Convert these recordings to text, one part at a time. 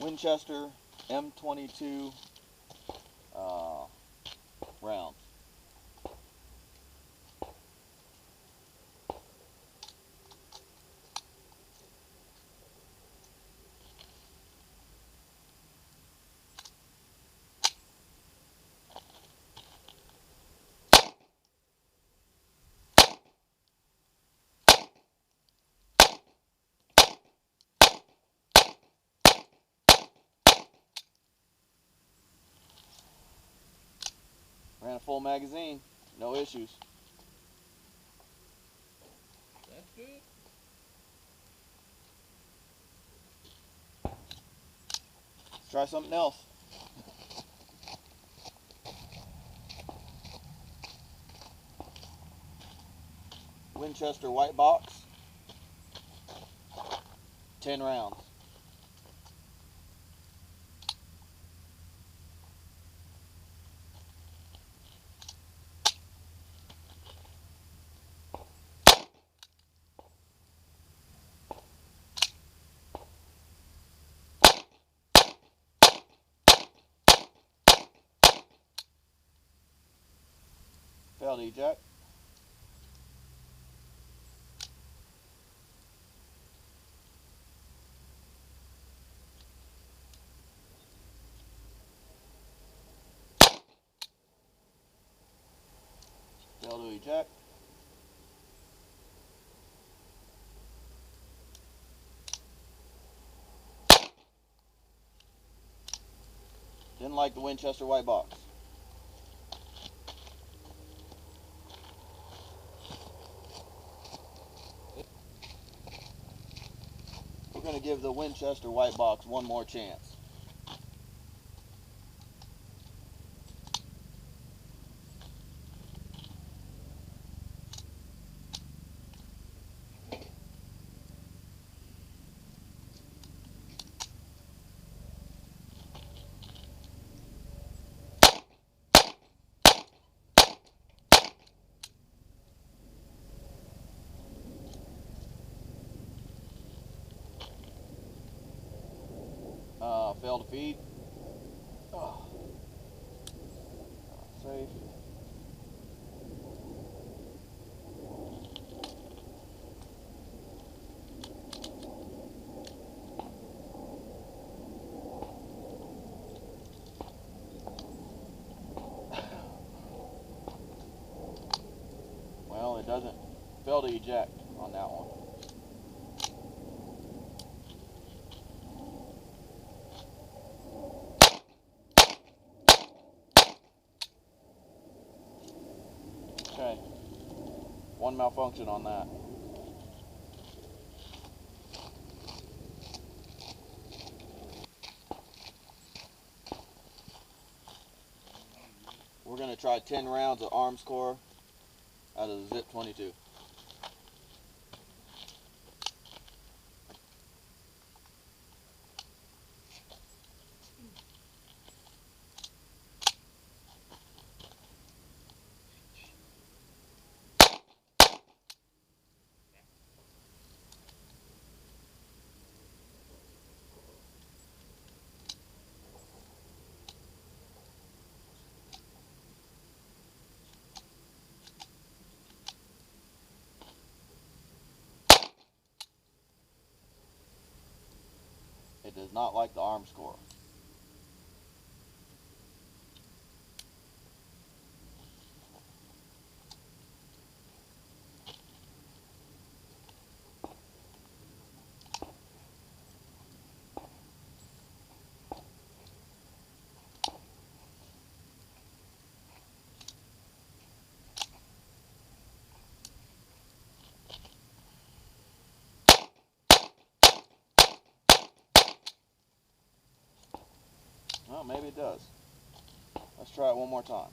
Winchester M22 rounds. Ran a full magazine, no issues. That's good. Let's try something else. Winchester white box, 10 rounds. Failed eject. Failed to eject. Didn't like the Winchester white box. We're going to give the Winchester white box one more chance. Failed to feed. Oh. Safe. Well, it doesn't fail to eject on that one. Okay, one malfunction on that. We're going to try 10 rounds of Armscor out of the Zip 22. It does not like the Armscor. Well, maybe it does. Let's try it one more time.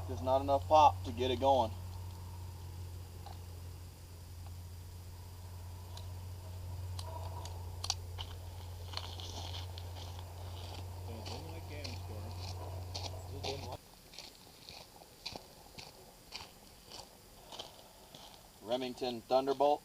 Just not enough pop to get it going. Remington Thunderbolt.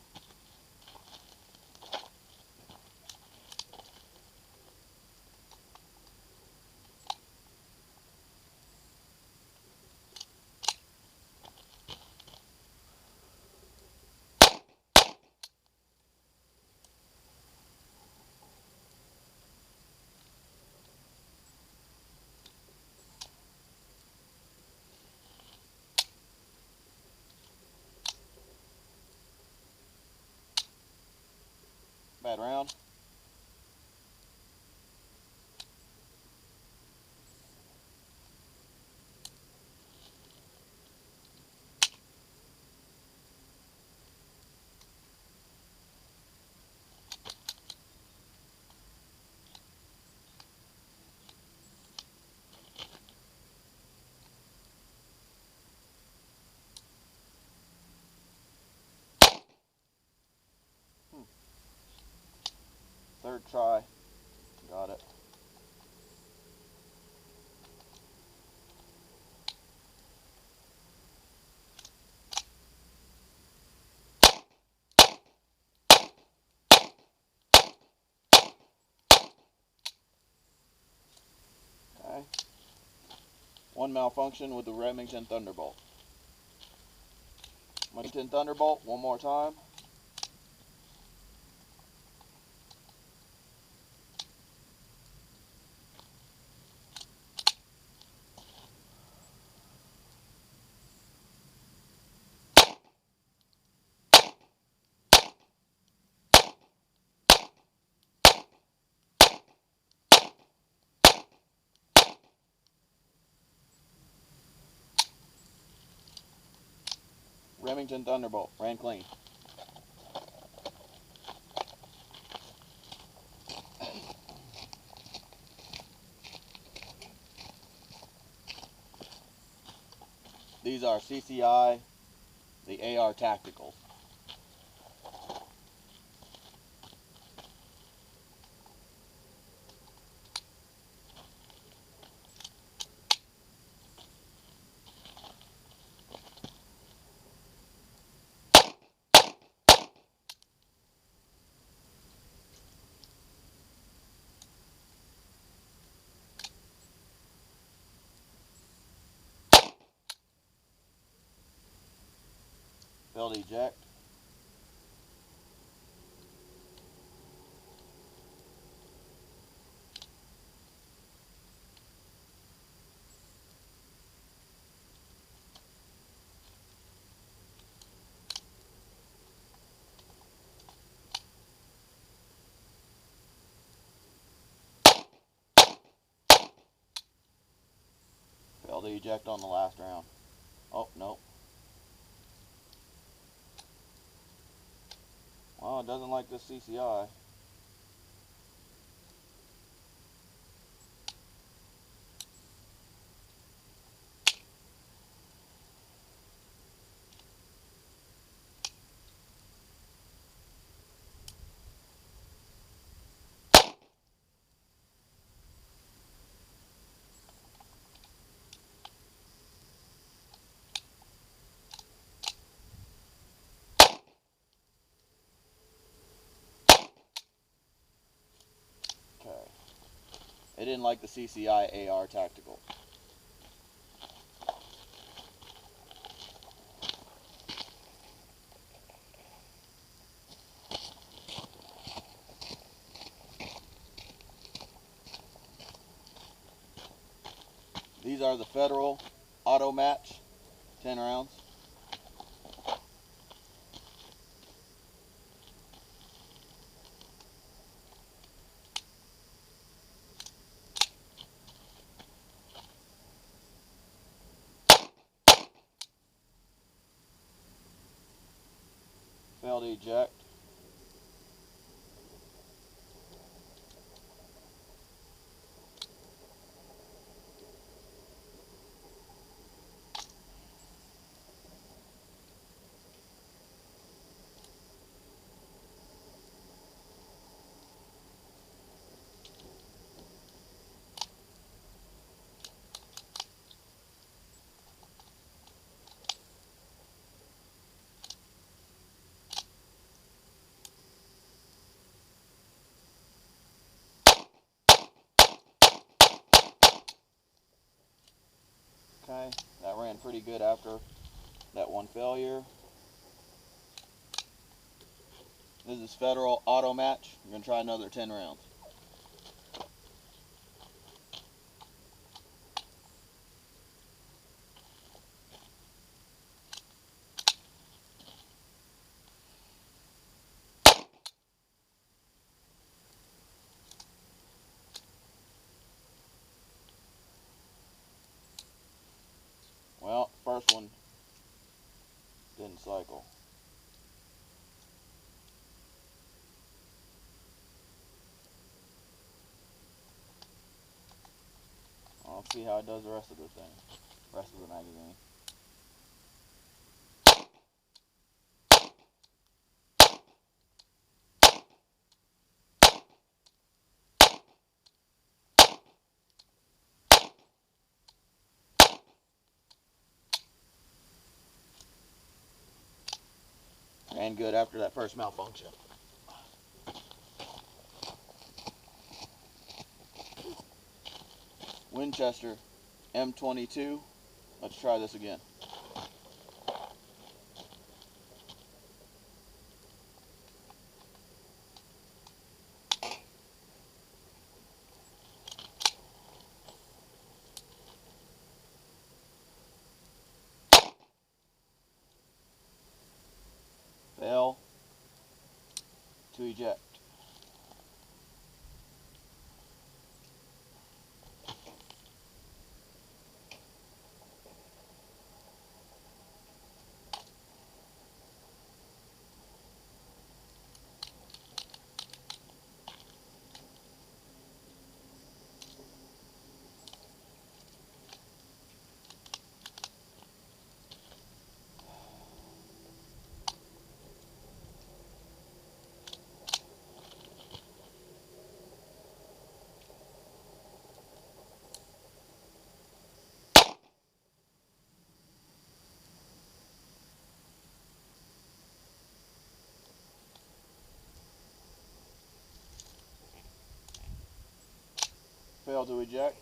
Bad round. Third try. Got it. Okay. One malfunction with the Remington Thunderbolt. Remington Thunderbolt, one more time. Remington Thunderbolt, ran clean. These are CCI, the AR Tacticals. Failed eject. Failed to eject on the last round. Oh, no. Well, it doesn't like this CCI. Okay. It didn't like the CCI AR Tactical. These are the Federal Automatch, 10 rounds. Failed to eject. pretty good after that one failure. This is Federal Automatch. I'm going to try another 10 rounds. Well, first one didn't cycle. I'll see how it does the rest of the thing, rest of the magazine. And good after that first malfunction. Winchester M22. Let's try this again. Fail to eject. Fail to eject.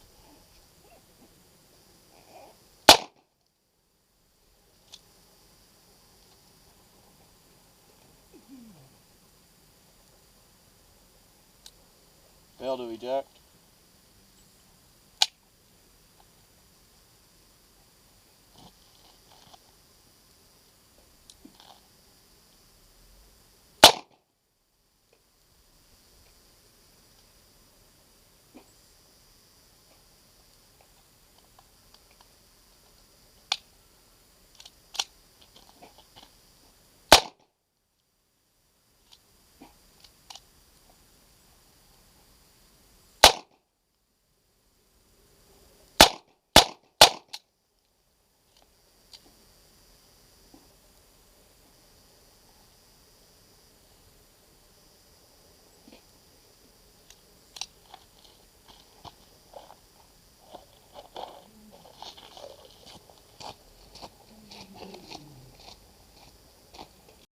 Fail to eject.